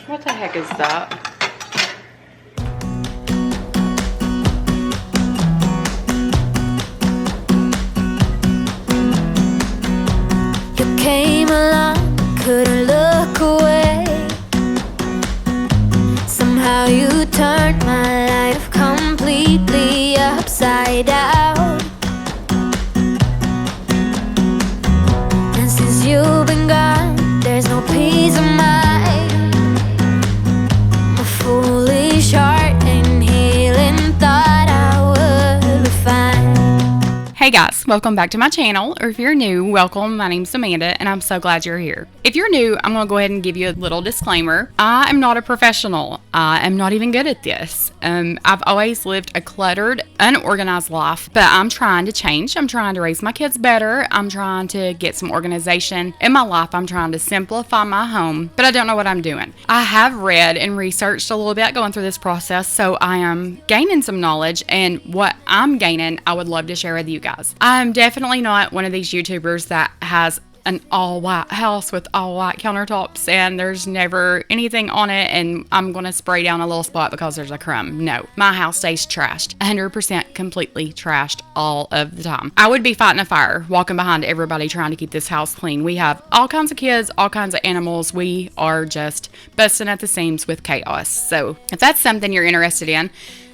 What the heck is that? You came along, couldn't look away. Somehow you turned my life completely upside down. And since you've been gone, there's no peace of mind. My foolish heart and healing thought I would be fine. Hey guys, welcome back to my channel, or if you're new, welcome. My name's Amanda, and I'm so glad you're here. If you're new, I'm going to go ahead and give you a little disclaimer. I am not a professional. I am not even good at this. I've always lived a cluttered, unorganized life, but I'm trying to change. I'm trying to raise my kids better. I'm trying to get some organization in my life. I'm trying to simplify my home, but I don't know what I'm doing. I have read and researched a little bit going through this process, so I am gaining some knowledge, and what I'm gaining, I would love to share with you guys. I'm definitely not one of these YouTubers that has an all-white house with all-white countertops and there's never anything on it and I'm going to spray down a little spot because there's a crumb. No, my house stays trashed, 100% completely trashed all of the time. I would be fighting a fire, walking behind everybody trying to keep this house clean. We have all kinds of kids, all kinds of animals. We are just busting at the seams with chaos. So if that's something you're interested in,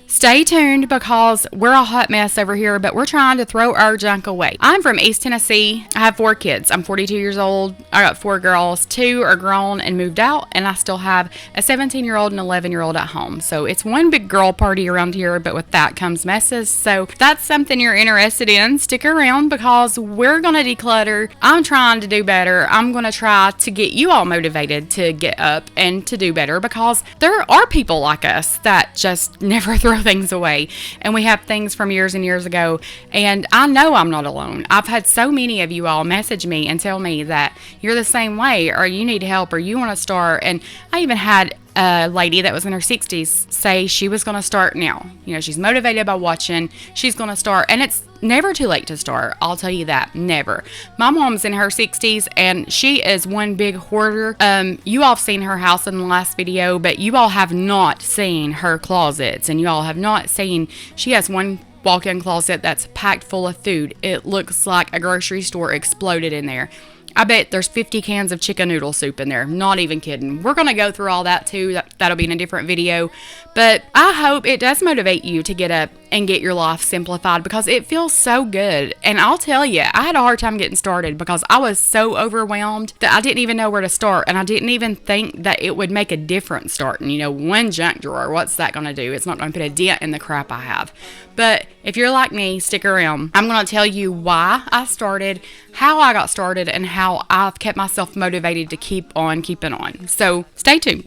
stay tuned because we're a hot mess over here, but we're trying to throw our junk away. I'm from East Tennessee. I have 4 kids. I'm 42 years old. I got 4 girls. 2 are grown and moved out, and I still have a 17-year-old and 11-year-old at home. So it's one big girl party around here, but with that comes messes. So if that's something you're interested in, stick around because we're going to declutter. I'm trying to do better. I'm going to try to get you all motivated to get up and to do better because there are people like us that just never throw things away, and we have things from years and years ago, and I know I'm not alone. I've had so many of you all message me and tell me that you're the same way, or you need help, or you want to start. And I even had a lady that was in her 60s say she was going to start now. You know, she's motivated by watching. She's going to start, and it's never too late to start. I'll tell you that. Never. My mom's in her 60s, and she is one big hoarder. You all have seen her house in the last video, but you all have not seen her closets, and you all have not seen, she has one walk-in closet that's packed full of food. It looks like a grocery store exploded in there. I bet there's 50 cans of chicken noodle soup in there. Not even kidding. We're going to go through all that too. That'll be in a different video. But I hope it does motivate you to get up and get your life simplified because it feels so good. And I'll tell you, I had a hard time getting started because I was so overwhelmed that I didn't even know where to start. And I didn't even think that it would make a difference starting. You know, one junk drawer, what's that going to do? It's not going to put a dent in the crap I have. But if you're like me, stick around. I'm going to tell you why I started, how I got started, and how I've kept myself motivated to keep on keeping on. So stay tuned.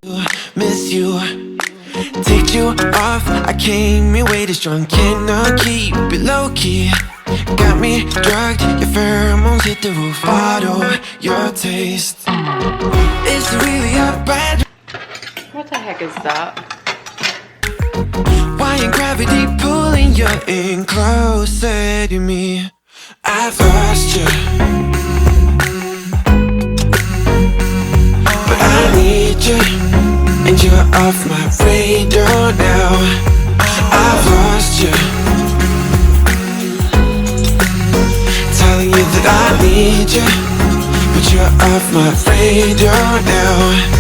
Miss you, take you off. I came in way too strong, cannot keep it low key. Got me drugged, your pheromones hit the roof. Bottle your taste. It's really a bad. What the heck is that? Why ain't gravity pulling you in closer to me? I've lost you, but I need you, and you're off my radar now. I've lost you, telling you that I need you, but you're off my radar now.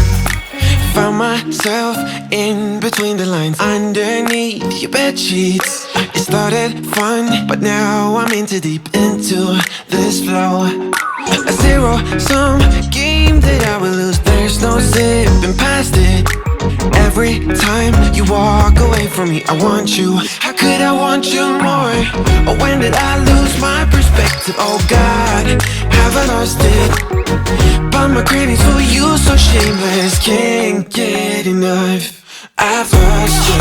Found myself in between the lines, underneath your bed sheets. It started fun, but now I'm in too deep into this flow. A zero-sum game that I will lose. There's no zipping past it. Every time you walk away from me, I want you. How could I want you more? Or when did I lose my perspective? Oh God, have I lost it? But my cravings for you so shameless, can't get enough. I've lost you,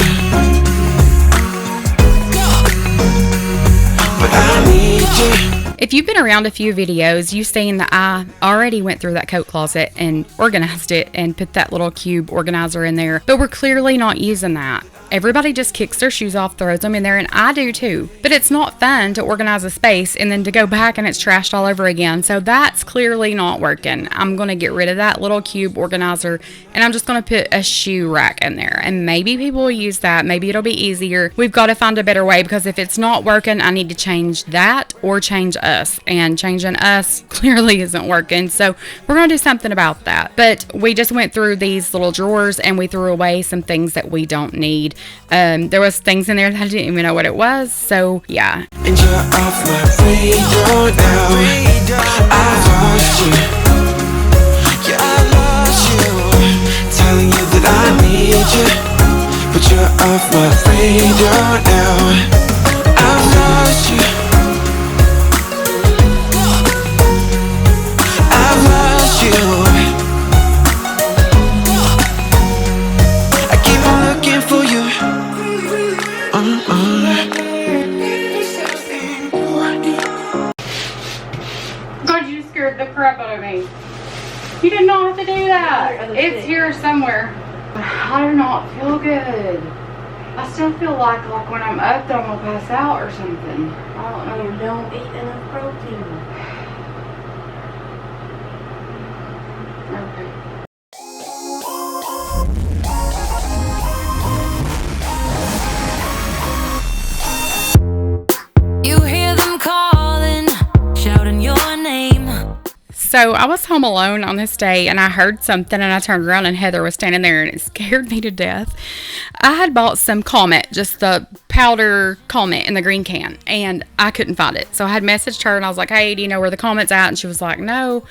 but I need you. If you've been around a few videos, you've seen that I already went through that coat closet and organized it and put that little cube organizer in there, but we're clearly not using that. Everybody just kicks their shoes off, throws them in there, and I do too. But it's not fun to organize a space and then to go back and it's trashed all over again. So that's clearly not working. I'm going to get rid of that little cube organizer and I'm just going to put a shoe rack in there. And maybe people will use that. Maybe it'll be easier. We've got to find a better way, because if it's not working, I need to change that or change us. And changing us clearly isn't working. So we're going to do something about that. But we just went through these little drawers and we threw away some things that we don't need. There was things in there that I didn't even know what it was. So yeah. And you're off my radar now. I've lost you. Yeah, I lost you. Telling you that I need you, but you're off my radar now. I've lost you. I've lost you. I keep on looking for you. God, you scared the crap out of me. You did not have to do that. It's here somewhere. I do not feel good. I still feel like when I'm up that I'm gonna pass out or something. I don't know. You don't eat enough protein. Okay. You hear them calling, shouting your name. So I was home alone on this day and I heard something and I turned around and Heather was standing there and it scared me to death. I had bought some Comet, just the powder Comet in the green can, and I couldn't find it. So I had messaged her and I was like, hey, do you know where the Comet's at? And she was like, no.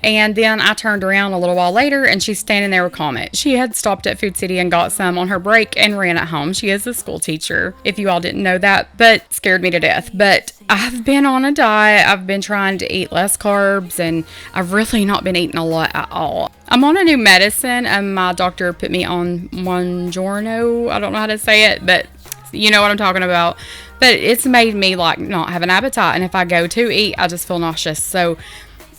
And then I turned around a little while later and she's standing there with Comet. She had stopped at Food City and got some on her break and ran it home. She is a school teacher, if you all didn't know that, but scared me to death. But I've been on a diet. I've been trying to eat less carbs and I've really not been eating a lot at all. I'm on a new medicine and my doctor put me on Mongiorno. I don't know how to say it, but you know what I'm talking about. But it's made me like not have an appetite, and if I go to eat, I just feel nauseous. So,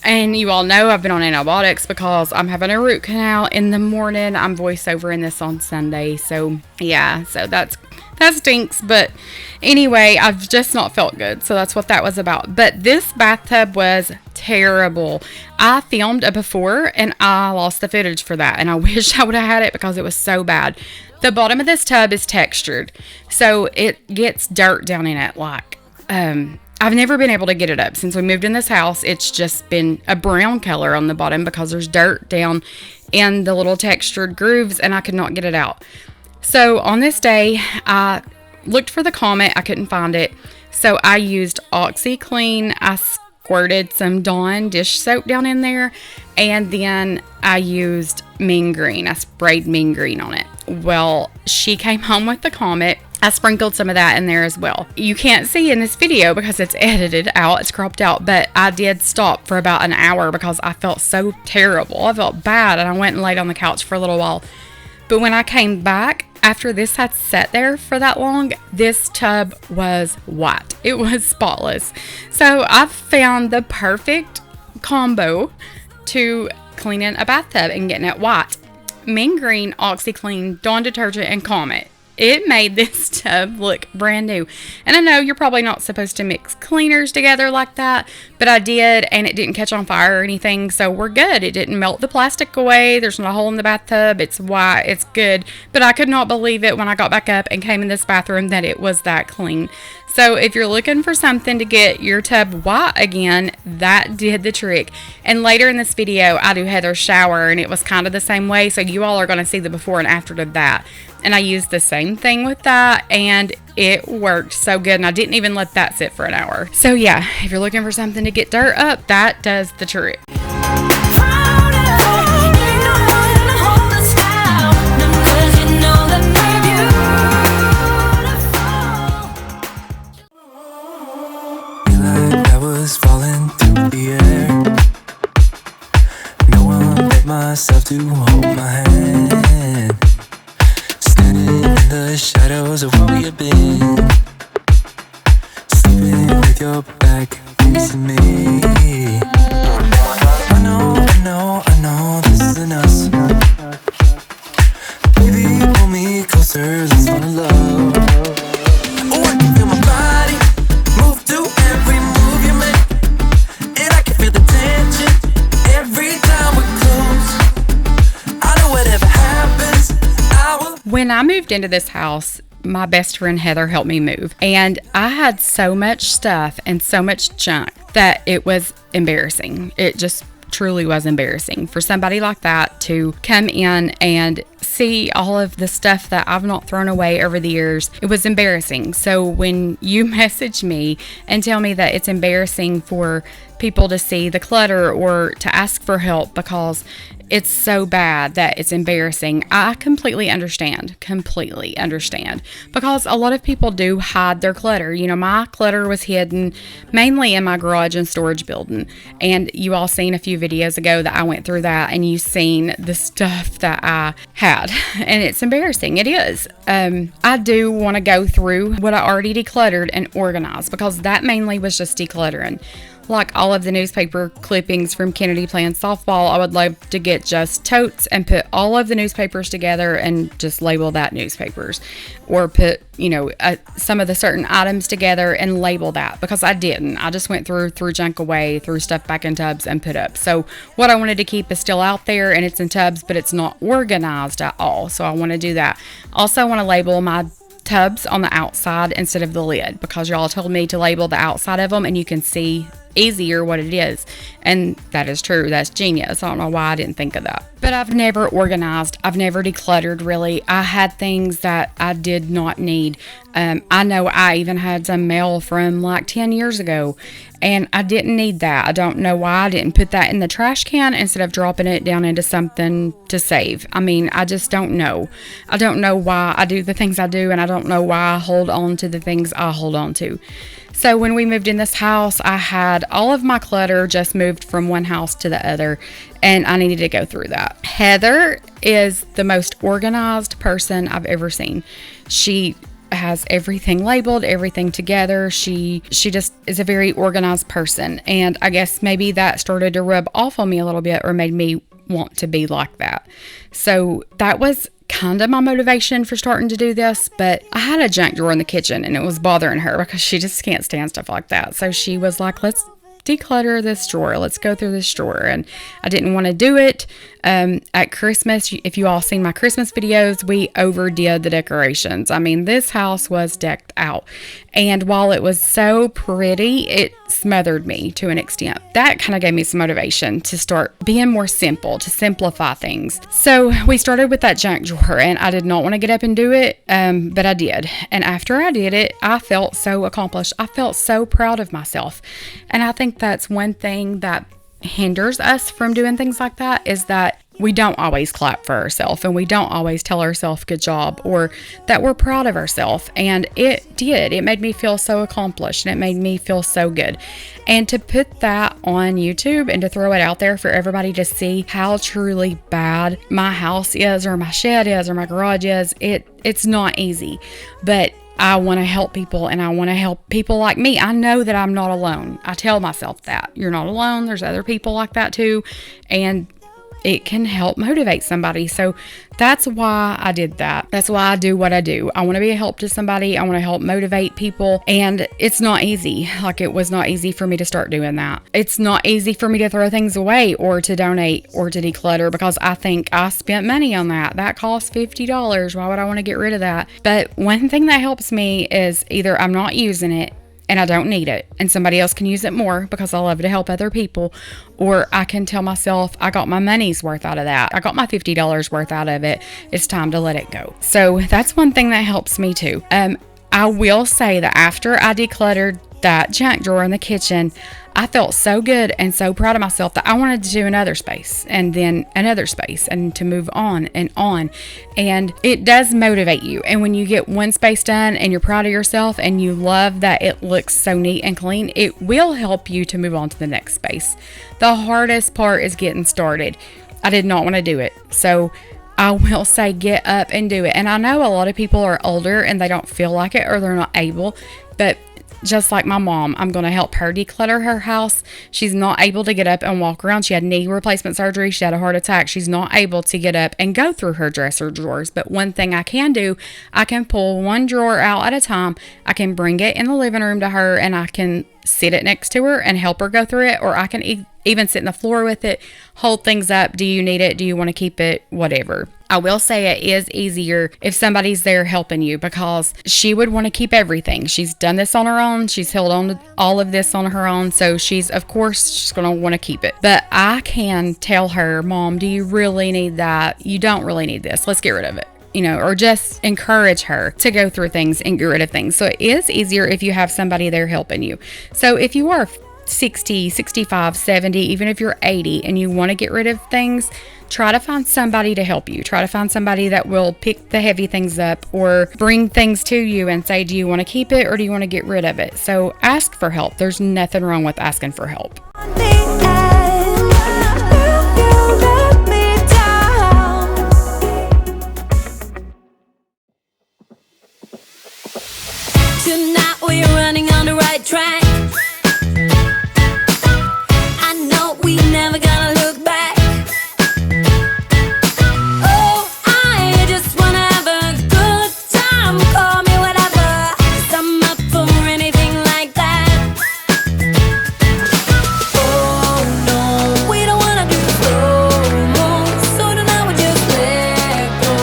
and you all know I've been on antibiotics because I'm having a root canal in the morning. I'm voiceovering this on Sunday. So yeah, so that stinks. But anyway, I've just not felt good. So that's what that was about. But this bathtub was terrible. I filmed a before and I lost the footage for that. And I wish I would have had it because it was so bad. The bottom of this tub is textured. So it gets dirt down in it. Like, I've never been able to get it up since we moved in this house. It's just been a brown color on the bottom because there's dirt down in the little textured grooves and I could not get it out. So on this day, I looked for the Comet. I couldn't find it. So I used OxyClean. I squirted some Dawn dish soap down in there. And then I used Mean Green. I sprayed Mean Green on it. Well, she came home with the Comet. I sprinkled some of that in there as well. You can't see in this video because it's edited out, it's cropped out, but I did stop for about an hour because I felt so terrible. I felt bad and I went and laid on the couch for a little while. But when I came back, after this had sat there for that long, this tub was white. It was spotless. So I've found the perfect combo to cleaning a bathtub and getting it white. Mean Green, OxyClean, Dawn detergent, and Comet. It made this tub look brand new. And I know you're probably not supposed to mix cleaners together like that, but I did, and it didn't catch on fire or anything, so we're good. It didn't melt the plastic away. There's not a hole in the bathtub. It's white. It's good. But I could not believe it when I got back up and came in this bathroom that it was that clean. So if you're looking for something to get your tub white again, that did the trick. And later in this video, I do Heather's shower, and it was kind of the same way. So you all are going to see the before and after of that. And I used the same thing with that, and it worked so good. And I didn't even let that sit for an hour. So yeah, if you're looking for something to get dirt up, that does the trick. Falling through the air. No one let myself to hold my hand. Standing in the shadows of where we have been. Sleeping with your back piece of me. I know this isn't us. Baby, pull me closer, let's fall in love. Oh, I can feel my body move to every move you make, and I can feel the tension every time we're close. I know whatever happens, I will. When I moved into this house, my best friend Heather helped me move, and I had so much stuff and so much junk that it was embarrassing. It just truly was embarrassing for somebody like that to come in and see all of the stuff that I've not thrown away over the years. It was embarrassing. So when you message me and tell me that it's embarrassing for people to see the clutter or to ask for help because it's so bad that it's embarrassing, I completely understand, because a lot of people do hide their clutter. You know, my clutter was hidden mainly in my garage and storage building, and you all seen a few videos ago that I went through that, and you seen the stuff that I had, and it's embarrassing. It is. I do want to go through what I already decluttered and organize, because that mainly was just decluttering. Like all of the newspaper clippings from Kennedy playing softball, I would love to get just totes and put all of the newspapers together and just label that newspapers, or put, some of the certain items together and label that, because I didn't. I just went threw junk away, threw stuff back in tubs and put up. So what I wanted to keep is still out there and it's in tubs, but it's not organized at all. So I want to do that. Also, I want to label my tubs on the outside instead of the lid, because y'all told me to label the outside of them and you can see easier what it is, and that is true. That's genius. I don't know why I didn't think of that. But I've never organized. I've never decluttered, really. I had things that I did not need. I know I even had some mail from like 10 years ago, and I didn't need that. I don't know why I didn't put that in the trash can instead of dropping it down into something to save. I mean, I just don't know. I don't know why I do the things I do, and I don't know why I hold on to the things I hold on to. So when we moved in this house, I had all of my clutter just moved from one house to the other, and I needed to go through that. Heather is the most organized person I've ever seen. She has everything labeled, everything together. She just is a very organized person, and I guess maybe that started to rub off on me a little bit, or made me want to be like that. So that was kind of my motivation for starting to do this. But I had a junk drawer in the kitchen, and it was bothering her because she just can't stand stuff like that. So she was like, let's declutter this drawer. Let's go through this drawer. And I didn't want to do it. At Christmas, if you all seen my Christmas videos, we overdid the decorations. I mean, this house was decked out. And while it was so pretty, it smothered me to an extent. That kind of gave me some motivation to start being more simple, to simplify things. So we started with that junk drawer, and I did not want to get up and do it, but I did. And after I did it, I felt so accomplished. I felt so proud of myself. And I think that's one thing that hinders us from doing things like that, is that we don't always clap for ourselves, and we don't always tell ourselves good job, or that we're proud of ourselves. And it made me feel so accomplished, and it made me feel so good. And to put that on YouTube and to throw it out there for everybody to see how truly bad my house is, or my shed is, or my garage is, it's not easy. But I want to help people, and I want to help people like me. I know that I'm not alone. I tell myself that. You're not alone. There's other people like that too. And it can help motivate somebody. So that's why I did that. That's why I do what I do. I want to be a help to somebody. I want to help motivate people. And it's not easy. Like, it was not easy for me to start doing that. It's not easy for me to throw things away, or to donate, or to declutter, because I think I spent money on that. That cost $50. Why would I want to get rid of that? But one thing that helps me is either I'm not using it and I don't need it, and somebody else can use it more because I love to help other people, or I can tell myself I got my money's worth out of that. I got my $50 worth out of it. It's time to let it go. So that's one thing that helps me too. I will say that after I decluttered that junk drawer in the kitchen, I felt so good and so proud of myself that I wanted to do another space, and then another space, and to move on and on. And it does motivate you. And when you get one space done and you're proud of yourself and you love that it looks so neat and clean, it will help you to move on to the next space. The hardest part is getting started. I did not want to do it. So I will say, get up and do it. And I know a lot of people are older and they don't feel like it, or they're not able, but just like my mom, I'm going to help her declutter her house. She's not able to get up and walk around. She had knee replacement surgery. She had a heart attack. She's not able to get up and go through her dresser drawers. But one thing I can do, I can pull one drawer out at a time. I can bring it in the living room to her, and I can sit it next to her and help her go through it. Or I can even sit in the floor with it, hold things up. Do you need it? Do you want to keep it? Whatever. I will say it is easier if somebody's there helping you, because she would want to keep everything. She's done this on her own. She's held on to all of this on her own. So she's going to want to keep it. But I can tell her, Mom, do you really need that? You don't really need this. Let's get rid of it. Or just encourage her to go through things and get rid of things. So it is easier if you have somebody there helping you. So if you are 60, 65, 70, even if you're 80 and you want to get rid of things, try to find somebody to help you. Try to find somebody that will pick the heavy things up or bring things to you and say, do you want to keep it or do you want to get rid of it? So ask for help. There's nothing wrong with asking for help. Tonight we're running on the right track. I know we never gonna look back. Oh, I just wanna have a good time. Call me whatever, 'cause I'm up for anything like that. Oh no, we don't wanna do slow-mo, so tonight we just let go.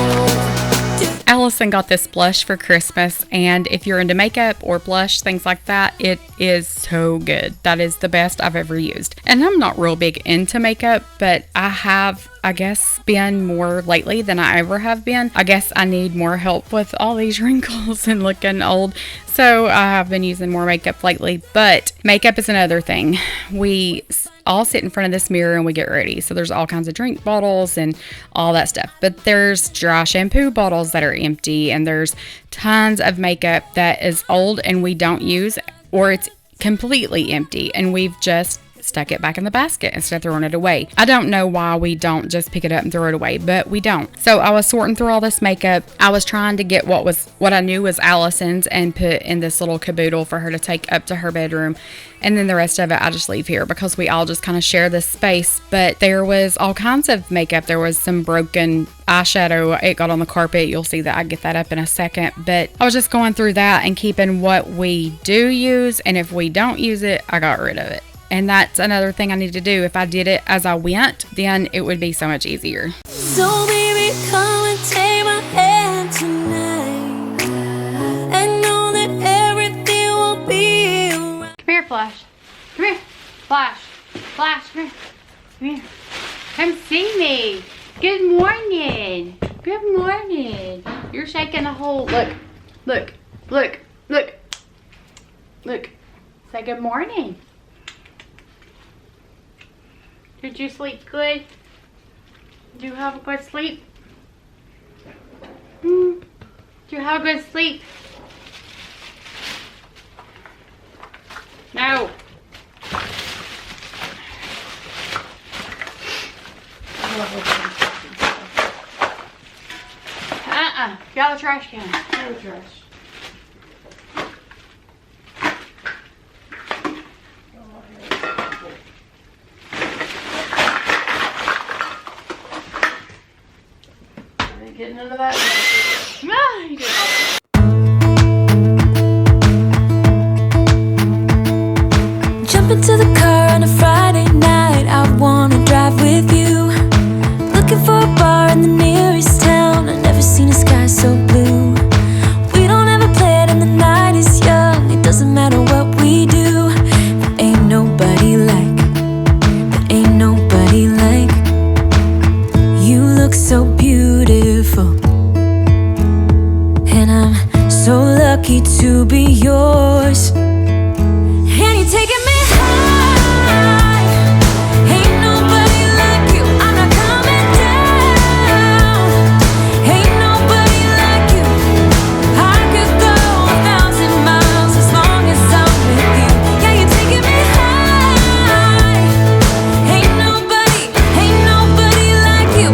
Allison got this blush for Christmas, and if you're into makeup or blush, things like that, it is so good. That is the best I've ever used. And I'm not real big into makeup, but I have, I guess, been more lately than I ever have been. I guess I need more help with all these wrinkles and looking old. So I have been using more makeup lately, but makeup is another thing. We all sit in front of this mirror and we get ready. So there's all kinds of drink bottles and all that stuff. But there's dry shampoo bottles that are empty, and there's tons of makeup that is old and we don't use, or it's completely empty and we've just stuck it back in the basket instead of throwing it away. I don't know why we don't just pick it up and throw it away, but we don't. So I was sorting through all this makeup. I was trying to get what I knew was Allison's and put in this little caboodle for her to take up to her bedroom. And then the rest of it I just leave here because we all just kind of share this space. But there was all kinds of makeup. There was some broken eyeshadow. It got on the carpet. You'll see that. I get that up in a second. But I was just going through that and keeping what we do use. And if we don't use it, I got rid of it. And that's another thing I need to do. If I did it as I went, then it would be so much easier. So baby, come and take my hand tonight, and know that everything will be alright. Come here, Flash. Come here. Flash. Flash, come here. Come here. Come see me. Good morning. Good morning. You're shaking the whole... Look. Look. Look. Look. Look. Say good morning. Did you sleep good? Did you have a good sleep? Did you have a good sleep? No. Get out of the trash can. Get out of the trash. Getting into that. You did Jump into the car on a Friday night. I wanna drive with you. Looking for a bar in the nearest town. I've never seen a sky so blue. We don't ever play it and the night is young. It doesn't matter what we do. There ain't nobody like. There ain't nobody like. You look so beautiful, and I'm so lucky to be yours. And you're taking me high. Ain't nobody like you. I'm not coming down. Ain't nobody like you. I could go 1,000 miles as long as I'm with you. Yeah, you're taking me high. Ain't nobody like you.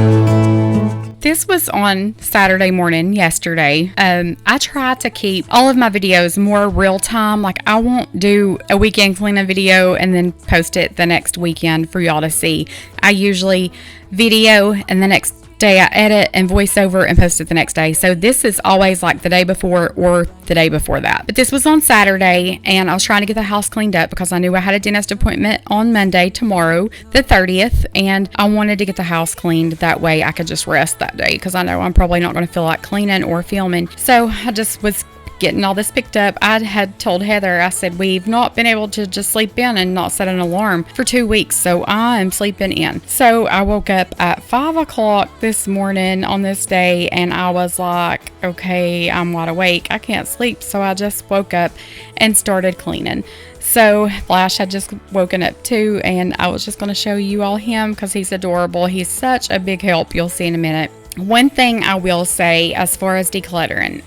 this was on Saturday morning yesterday. I try to keep all of my videos more real time. Like, I won't do a weekend cleaning video and then post it the next weekend for y'all to see. I usually video and the next day I edit and voice over and post it the next day. So this is always like the day before or the day before that. But this was on Saturday, and I was trying to get the house cleaned up because I knew I had a dentist appointment on Monday, tomorrow, the 30th, and I wanted to get the house cleaned. That way I could just rest that day because I know I'm probably not going to feel like cleaning or filming. So I just was getting all this picked up. I had told Heather, I said, we've not been able to just sleep in and not set an alarm for 2 weeks, so I am sleeping in. So I woke up at 5 o'clock this morning on this day, and I was like, okay, I'm wide awake, I can't sleep. So I just woke up and started cleaning. So Flash had just woken up too, and I was just going to show you all him because he's adorable. He's such a big help. You'll see in a minute. One thing I will say as far as decluttering,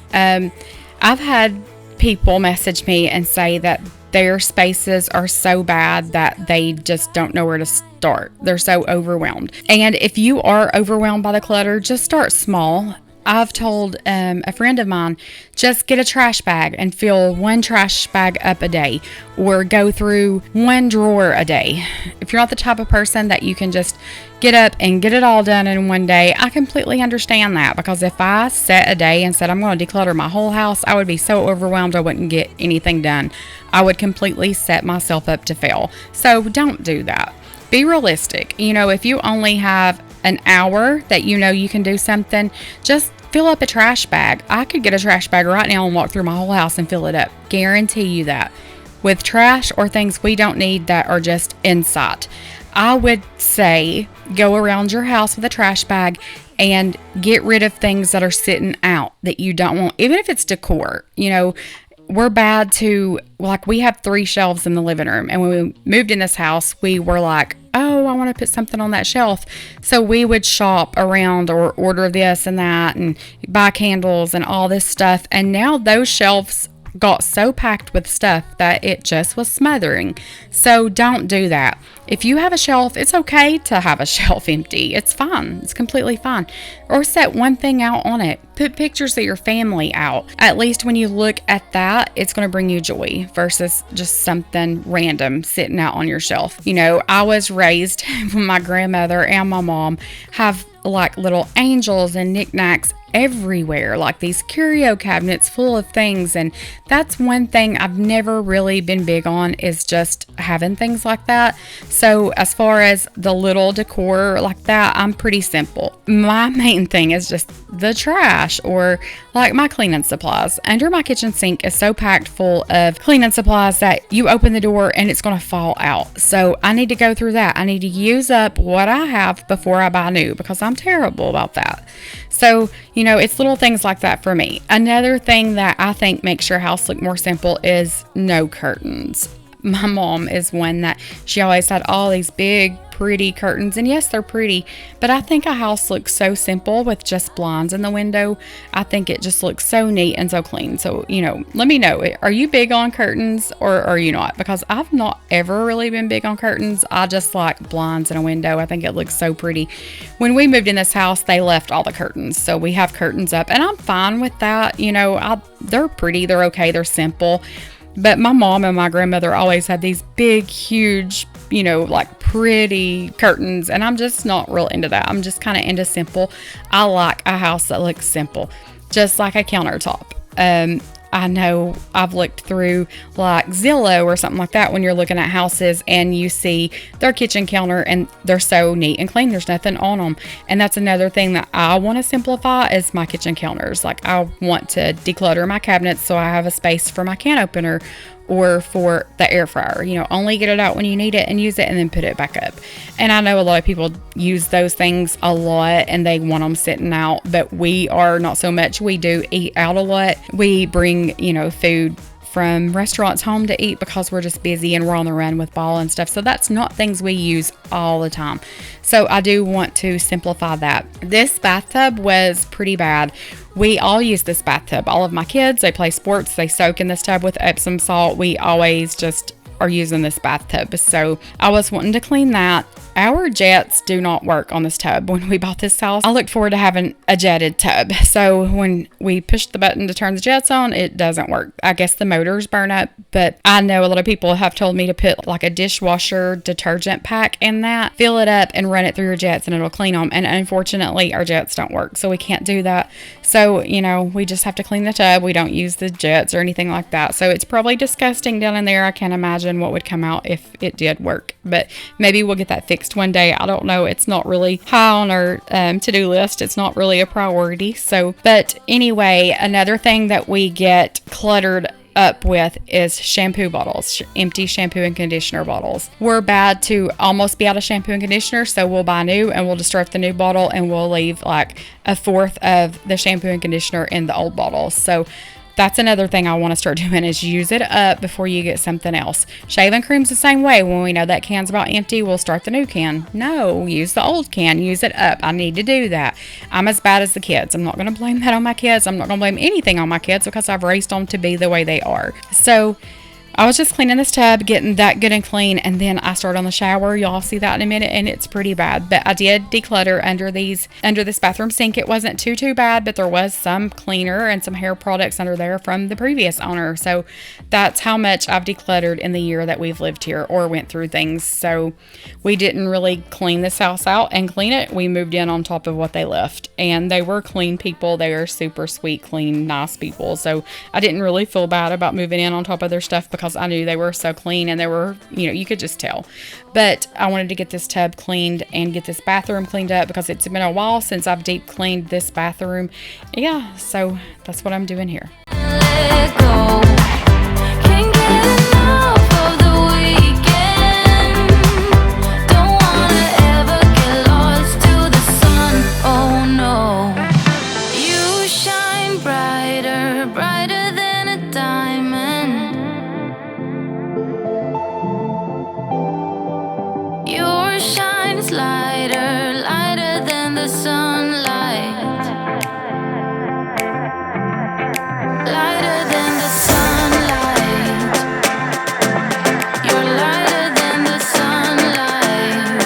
I've had people message me and say that their spaces are so bad that they just don't know where to start. They're so overwhelmed. And if you are overwhelmed by the clutter, just start small. I've told a friend of mine, just get a trash bag and fill one trash bag up a day, or go through one drawer a day. If you're not the type of person that you can just get up and get it all done in one day, I completely understand that, because if I set a day and said I'm going to declutter my whole house, I would be so overwhelmed I wouldn't get anything done. I would completely set myself up to fail. So don't do that. Be realistic. You know, if you only have an hour that you know you can do something, just fill up a trash bag. I could get a trash bag right now and walk through my whole house and fill it up. Guarantee you that. With trash or things we don't need that are just in sight, I would say go around your house with a trash bag and get rid of things that are sitting out that you don't want, even if it's decor. You know, we're bad to, like, we have 3 shelves in the living room, and when we moved in this house, we were like, oh, I want to put something on that shelf. So we would shop around or order this and that and buy candles and all this stuff. And now those shelves got so packed with stuff that it just was smothering. So don't do that. If you have a shelf, it's okay to have a shelf empty. It's fine. It's completely fine. Or set one thing out on it. Put pictures of your family out. At least when you look at that, it's going to bring you joy versus just something random sitting out on your shelf. You know, I was raised when my grandmother and my mom have like little angels and knickknacks everywhere, like these curio cabinets full of things. And that's one thing I've never really been big on, is just having things like that. So as far as the little decor like that, I'm pretty simple. My main thing is just the trash, or like my cleaning supplies. Under my kitchen sink is so packed full of cleaning supplies that you open the door and it's going to fall out. So I need to go through that. I need to use up what I have before I buy new, because I'm terrible about that. So, you know, it's little things like that for me. Another thing that I think makes your house look more simple is no curtains. My mom is one that she always had all these big, pretty curtains. And yes, they're pretty, but I think a house looks so simple with just blinds in the window. I think it just looks so neat and so clean. So, you know, let me know. Are you big on curtains or are you not? Because I've not ever really been big on curtains. I just like blinds in a window. I think it looks so pretty. When we moved in this house, they left all the curtains. So we have curtains up, and I'm fine with that. You know, they're pretty. They're okay. They're simple. But my mom and my grandmother always had these big, huge, you know, like pretty curtains. And I'm just not real into that. I'm just kind of into simple. I like a house that looks simple, just like a countertop. I know I've looked through like Zillow or something like that when you're looking at houses and you see their kitchen counter and they're so neat and clean. There's nothing on them. And that's another thing that I want to simplify is my kitchen counters. Like, I want to declutter my cabinets so I have a space for my can opener or for the air fryer. You know, only get it out when you need it and use it and then put it back up. And I know a lot of people use those things a lot and they want them sitting out, but we are not so much. We do eat out a lot. We bring, you know, food from restaurants home to eat because we're just busy and we're on the run with ball and stuff. So that's not things we use all the time. So I do want to simplify that. This bathtub was pretty bad. We all use this bathtub. All of my kids, they play sports. They soak in this tub with Epsom salt. We always just are using this bathtub. So I was wanting to clean that. our jets do not work on this tub. When we bought this house, I looked forward to having a jetted tub. So when we push the button to turn the jets on, it doesn't work. I guess the motors burn up, but I know a lot of people have told me to put like a dishwasher detergent pack in that, fill it up and run it through your jets and it'll clean them. And unfortunately, our jets don't work, so we can't do that. So, you know, we just have to clean the tub. We don't use the jets or anything like that. So it's probably disgusting down in there. I can't imagine what would come out if it did work, but maybe we'll get that fixed one day. I don't know. It's not really high on our to-do list. It's not really a priority. So, but anyway, another thing that we get cluttered up with is shampoo bottles, empty shampoo and conditioner bottles. We're bad to almost be out of shampoo and conditioner, so we'll buy new and we'll just throw the new bottle and we'll leave like a fourth of the shampoo and conditioner in the old bottles. So that's another thing I want to start doing, is use it up before you get something else. Shaving cream's the same way. When we know that can's about empty, we'll start the new can. No, use the old can, use it up. I need to do that. I'm as bad as the kids. I'm not going to blame that on my kids. I'm not going to blame anything on my kids because I've raised them to be the way they are. So I was just cleaning this tub, getting that good and clean, and then I started on the shower. Y'all see that in a minute, and it's pretty bad. But I did declutter under this bathroom sink. It wasn't too bad, but there was some cleaner and some hair products under there from the previous owner. So that's how much I've decluttered in the year that we've lived here or went through things. So we didn't really clean this house out and clean it. We moved in on top of what they left, and they were clean people. They are super sweet, clean, nice people. So I didn't really feel bad about moving in on top of their stuff because I knew they were so clean and they were, you know, you could just tell. But I wanted to get this tub cleaned and get this bathroom cleaned up because it's been a while since I've deep cleaned this bathroom. Yeah, so that's what I'm doing here. Let go. Can't get enough of the weekend. Don't wanna ever get lost to the sun. Oh no. You shine brighter, brighter than a diamond. Your shine's lighter, lighter than the sunlight. Lighter than the sunlight. You're lighter than the sunlight.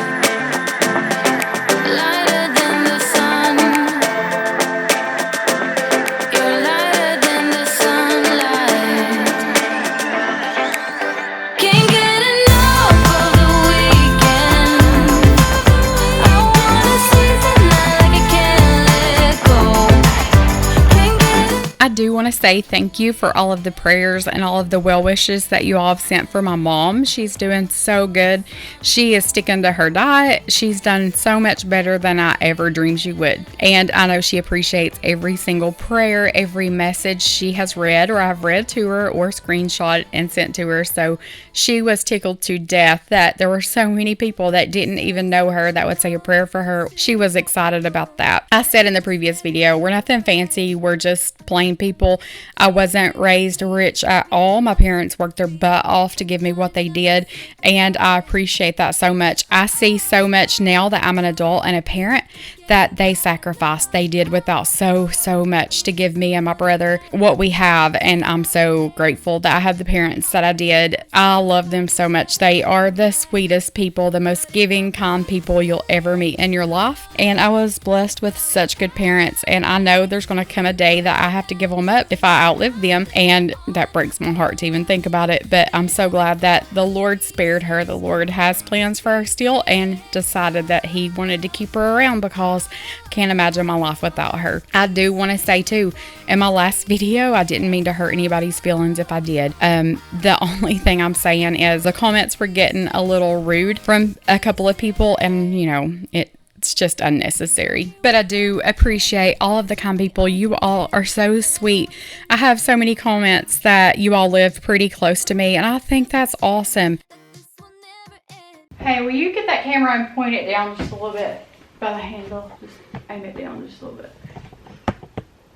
Lighter than the sun. You're lighter than the sunlight. Can't get enough of the weekend. I wanna seize the night like I can't let go. Can't get I do want to say thank you for all of the prayers and all of the well wishes that you all have sent for my mom. She's doing so good. She is sticking to her diet. She's done so much better than I ever dreamed she would. And I know she appreciates every single prayer, every message she has read or I've read to her or screenshot and sent to her. So she was tickled to death that there were so many people that didn't even know her that would say a prayer for her. She was excited about that. I said in the previous video, we're nothing fancy. We're just plain people. I wasn't raised rich at all. My parents worked their butt off to give me what they did, and I appreciate that so much. I see so much now that I'm an adult and a parent that they sacrificed. They did without so much to give me and my brother what we have, and I'm so grateful that I have the parents that I did. I love them so much. They are the sweetest people, the most giving, kind people you'll ever meet in your life, and I was blessed with such good parents, and I know there's going to come a day that I have to give them up if I outlive them, and that breaks my heart to even think about it. But I'm so glad that the Lord spared her. The Lord has plans for her still and decided that he wanted to keep her around because I can't imagine my life without her. I do want to say too, in my last video, I didn't mean to hurt anybody's feelings if I did. The only thing I'm saying is the comments were getting a little rude from a couple of people, and you know, it's just unnecessary. But I do appreciate all of the kind people. You all are so sweet. I have so many comments that you all live pretty close to me, and I think that's awesome. Hey, will you get that camera and point it down just a little bit by the handle? Just aim it down just a little bit.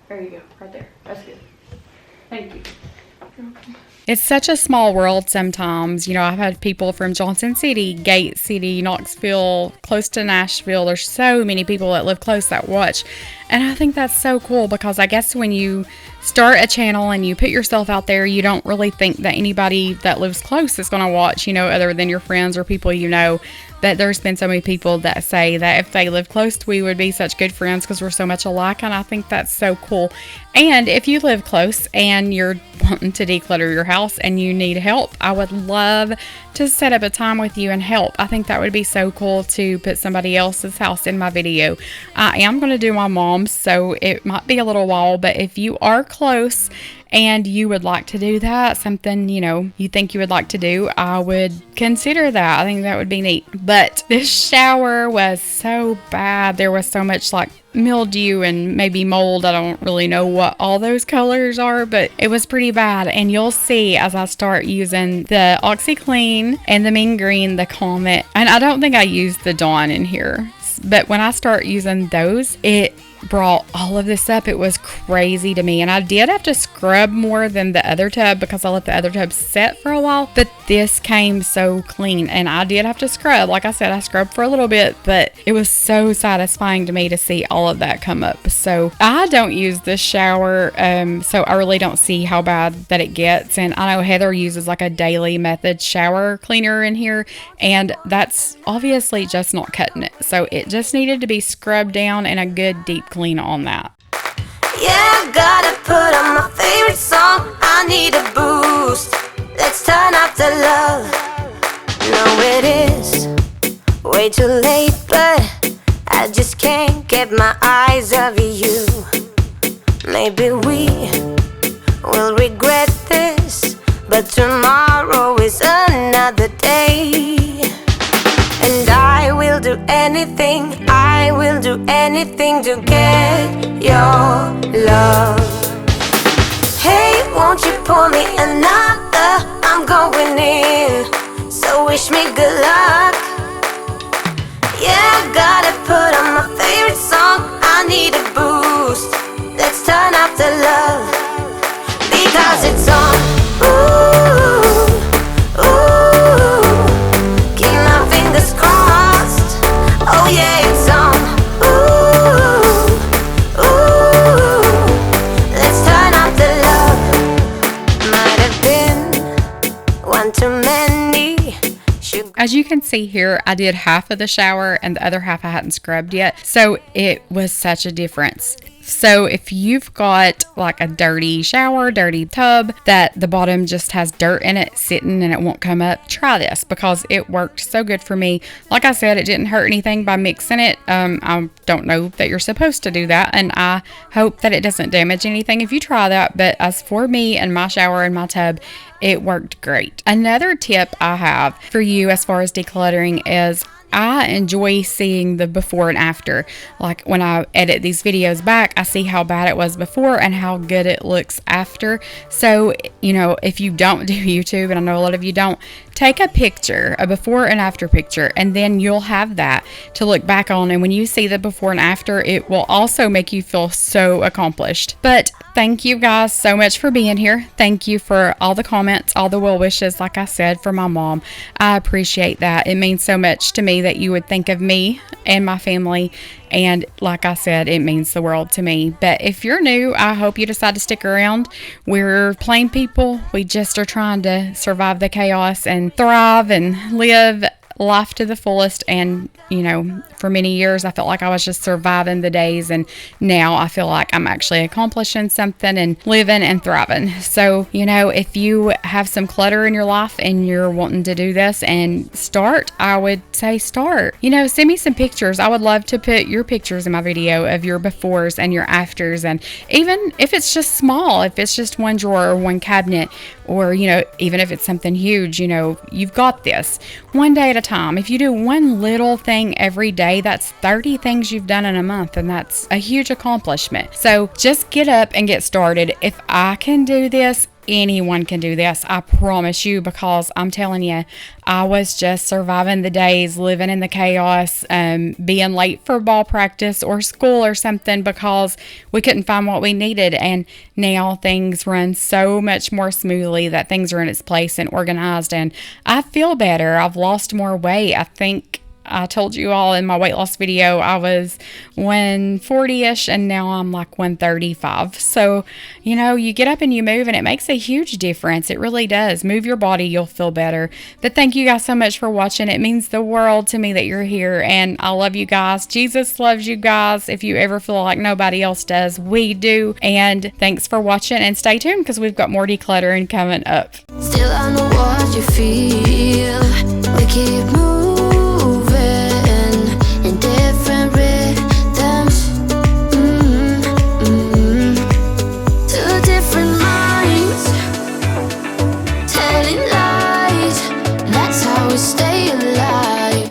There you go, right there. That's good. Thank you. It's such a small world sometimes. You know, I've had people from Johnson City, Gate City, Knoxville, close to Nashville. There's so many people that live close that watch. And I think that's so cool because I guess when you start a channel and you put yourself out there, you don't really think that anybody that lives close is going to watch, you know, other than your friends or people you know. But there's been so many people that say that if they live close, we would be such good friends because we're so much alike. And I think that's so cool. And if you live close and you're wanting to declutter your house and you need help, I would love to set up a time with you and help. I think that would be so cool to put somebody else's house in my video. I am going to do my mom's, so it might be a little while, but if you are close and you would like to do that, something, you think you would like to do, I would consider that. I think that would be neat. But this shower was so bad. There was so much like mildew and maybe mold. I don't really know what all those colors are, but it was pretty bad. And you'll see as I start using the OxyClean and the Mean Green, the Comet, and I don't think I used the Dawn in here, but when I start using those, it brought all of this up. It was crazy to me, and I did have to scrub more than the other tub because I let the other tub set for a while, but this came so clean, and I did have to scrub. Like I said, I scrubbed for a little bit, but it was so satisfying to me to see all of that come up. So I don't use this shower, so I really don't see how bad that it gets. And I know Heather uses like a daily method shower cleaner in here, and that's obviously just not cutting it. So it just needed to be scrubbed down and a good deep clean on that. Yeah, gotta put on my favorite song. I need a boost. Let's turn up the love. No, it is way too late, but I just can't get my eyes off you. Maybe we will regret this, but tomorrow is another day. And I will do anything to get your love. Hey, won't you pour me another? I'm going in, so wish me good luck. Yeah, gotta put on my favorite song. I need a boost. Let's turn up the love, because it's on. Ooh, ooh, keep my fingers crossed. Oh yeah, it's on. Ooh, ooh, let's turn up the love. Might have been one too many. As you can see here, I did half of the shower and the other half I hadn't scrubbed yet. So it was such a difference. So if you've got like a dirty shower, dirty tub that the bottom just has dirt in it sitting and it won't come up, try this because it worked so good for me. Like I said, it didn't hurt anything by mixing it. I don't know that you're supposed to do that, and I hope that it doesn't damage anything if you try that. But as for me and my shower and my tub, it worked great. Another tip I have for you as far as decluttering is I enjoy seeing the before and after. Like when I edit these videos back, I see how bad it was before and how good it looks after. So, if you don't do YouTube, and I know a lot of you don't, take a picture, a before and after picture, and then you'll have that to look back on. And when you see the before and after, it will also make you feel so accomplished. But thank you guys so much for being here. Thank you for all the comments, all the well wishes, like I said, for my mom. I appreciate that. It means so much to me that you would think of me and my family. And like I said, it means the world to me. But if you're new, I hope you decide to stick around. We're plain people. We just are trying to survive the chaos and thrive and live life to the fullest. And for many years I felt like I was just surviving the days, and now I feel like I'm actually accomplishing something and living and thriving. So if you have some clutter in your life and you're wanting to do this and start, I would say start. Send me some pictures. I would love to put your pictures in my video of your befores and your afters, and even if it's just small, if it's just one drawer or one cabinet, or even if it's something huge, you've got this one day at a time. If you do one little thing every day, that's 30 things you've done in a month, and that's a huge accomplishment. So just get up and get started. If I can do this, anyone can do this, I promise you, because I'm telling you, I was just surviving the days, living in the chaos, being late for ball practice or school or something because we couldn't find what we needed. And now things run so much more smoothly, that things are in its place and organized, and I feel better. I've lost more weight. I think I told you all in my weight loss video, I was 140-ish and now I'm like 135. So, you know, you get up and you move and it makes a huge difference. It really does. Move your body, you'll feel better. But thank you guys so much for watching. It means the world to me that you're here, and I love you guys. Jesus loves you guys. If you ever feel like nobody else does, we do. And thanks for watching, and stay tuned because we've got more decluttering coming up. Still I know what you feel.